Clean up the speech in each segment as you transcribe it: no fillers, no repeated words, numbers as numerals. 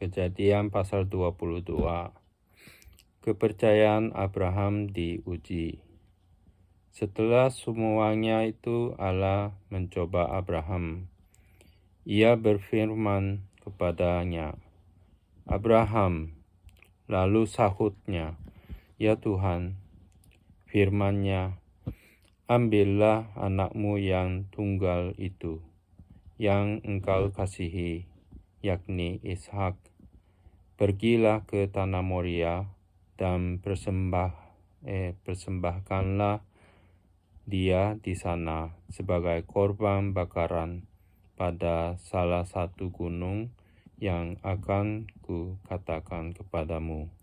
Kejadian pasal 22. Kepercayaan Abraham diuji. Setelah semuanya itu Allah mencoba Abraham. Ia berfirman kepadanya, "Abraham." Lalu sahutnya, "Ya Tuhan." Firman-Nya, "Ambillah anakmu yang tunggal itu, yang engkau kasihi, yakni Ishak. Pergilah ke tanah Moria dan persembahkanlah dia di sana sebagai korban bakaran pada salah satu gunung yang akan kukatakan kepadamu."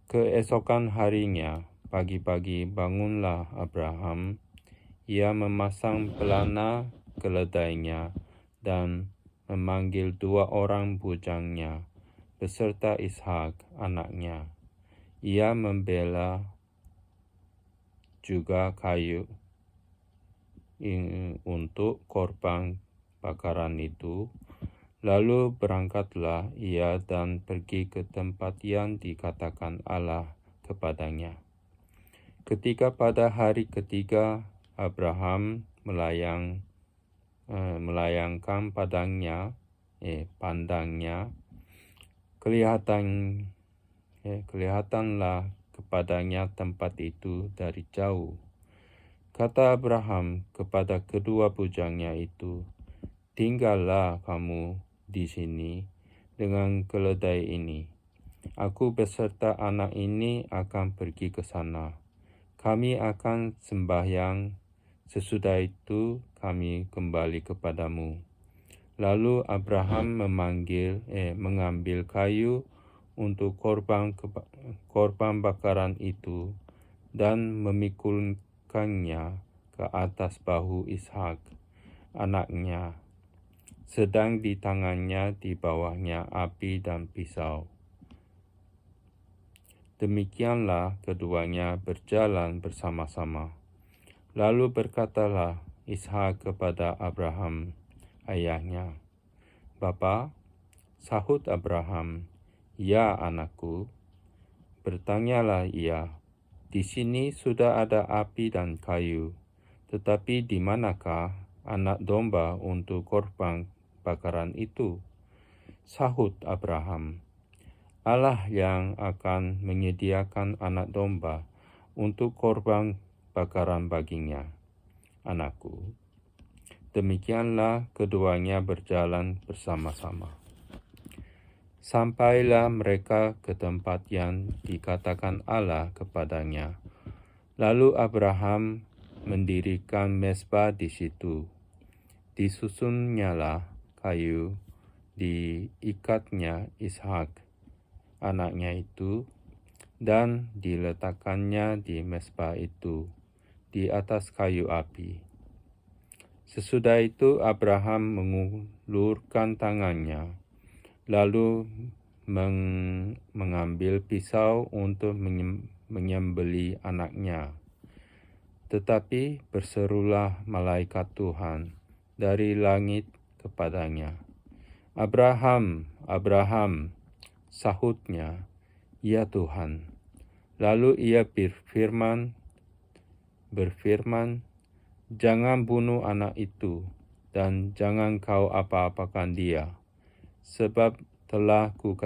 Keesokan harinya, pagi-pagi bangunlah Abraham. Ia memasang pelana keledainya dan memanggil 2 orang bujangnya beserta Ishak anaknya. Ia membela juga kayu untuk korban bakaran itu. Lalu berangkatlah ia dan pergi ke tempat yang dikatakan Allah kepadanya. Ketika pada hari ketiga Abraham melayangkan pandangnya, kelihatanlah kepadanya tempat itu dari jauh. Kata Abraham kepada kedua bujangnya itu, "Tinggallah kamu di sini dengan keledai ini. Aku beserta anak ini akan pergi ke sana. Kami akan sembahyang. Sesudah itu kami kembali kepadamu." Lalu Abraham mengambil kayu untuk korban bakaran itu dan memikulkannya ke atas bahu Ishak anaknya, sedang di tangannya di bawahnya api dan pisau. Demikianlah keduanya berjalan bersama-sama. Lalu berkatalah Ishak kepada Abraham, ayahnya. "Bapa?" Sahut Abraham, "Ya anakku." Bertanyalah ia, "Di sini sudah ada api dan kayu, tetapi di manakah anak domba untuk korban bakaran itu?" Sahut Abraham, "Allah yang akan menyediakan anak domba untuk korban bakaran baginya, anakku." Demikianlah keduanya berjalan bersama-sama. Sampailah mereka ke tempat yang dikatakan Allah kepadanya. Lalu Abraham mendirikan mezbah di situ. Disusunnyalah kayu, diikatnya Ishak anaknya itu, dan diletakkannya di mezbah itu di atas kayu api. Sesudah itu Abraham mengulurkan tangannya, lalu mengambil pisau untuk menyembelih anaknya. Tetapi berserulah malaikat Tuhan dari langit kepadanya, "Abraham, Abraham." Sahutnya, "Ya Tuhan." Lalu ia berfirman, "Jangan bunuh anak itu, dan jangan kau apa-apakan dia, sebab telah ku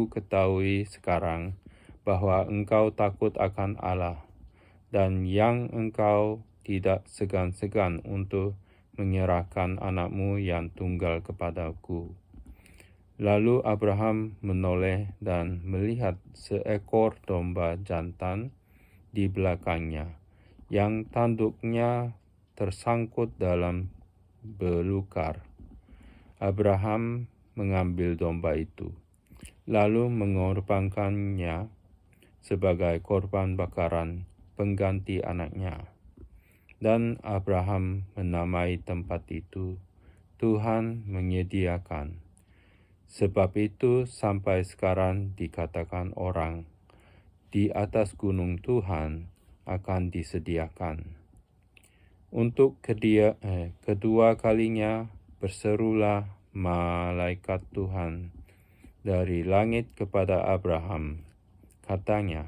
ketahui sekarang bahwa engkau takut akan Allah, dan yang engkau tidak segan-segan untuk menyerahkan anakmu yang tunggal kepadaku." Lalu Abraham menoleh dan melihat seekor domba jantan di belakangnya, yang tanduknya tersangkut dalam belukar. Abraham mengambil domba itu, lalu mengorbankannya sebagai korban bakaran pengganti anaknya. Dan Abraham menamai tempat itu, "Tuhan menyediakan." Sebab itu sampai sekarang dikatakan orang, "Di atas gunung Tuhan akan disediakan." Untuk kedua kalinya berserulah malaikat Tuhan dari langit kepada Abraham. Katanya,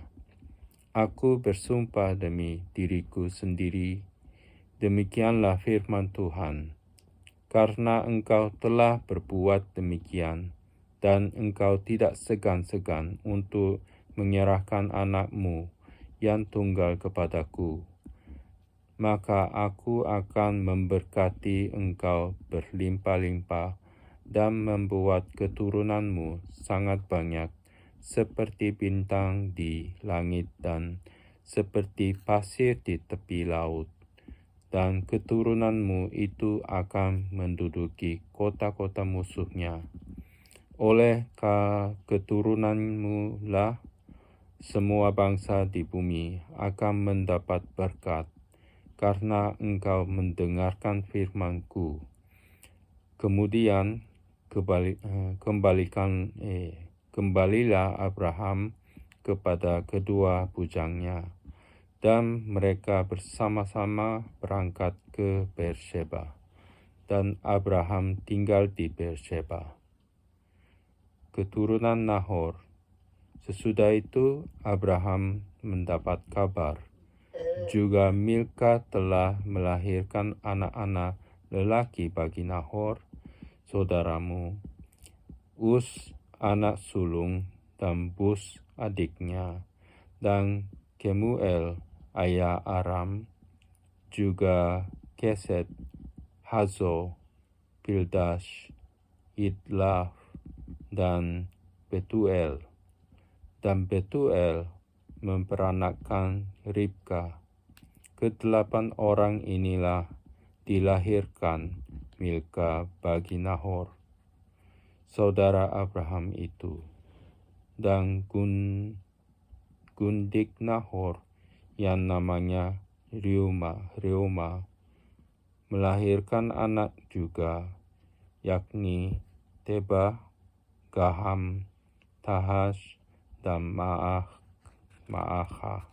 "Aku bersumpah demi diriku sendiri, demikianlah firman Tuhan, karena engkau telah berbuat demikian, dan engkau tidak segan-segan untuk menyerahkan anakmu yang tunggal kepadaku, maka aku akan memberkati engkau berlimpah-limpah dan membuat keturunanmu sangat banyak seperti bintang di langit dan seperti pasir di tepi laut. Dan keturunanmu itu akan menduduki kota-kota musuhnya. Oleh keturunanmu lah semua bangsa di bumi akan mendapat berkat, karena engkau mendengarkan firman-Ku." Kemudian kembalilah Abraham kepada kedua bujangnya, dan mereka bersama-sama berangkat ke Beersheba, dan Abraham tinggal di Beersheba. Keturunan Nahor. Sesudah itu Abraham mendapat kabar juga Milka telah melahirkan anak-anak lelaki bagi Nahor, saudaramu, Uz anak sulung, dan Bus adiknya, dan Kemuel ayah Aram, juga Keset, Hazo, Pildash, Idlaf, dan Betuel. Dan Betuel memperanakkan Ribka. Kedelapan orang inilah dilahirkan Milka bagi Nahor, saudara Abraham itu. Dan gundik Nahor yang namanya Reuma melahirkan anak juga, yakni Tebah, Gaham, Tahash, dan Ma'akha.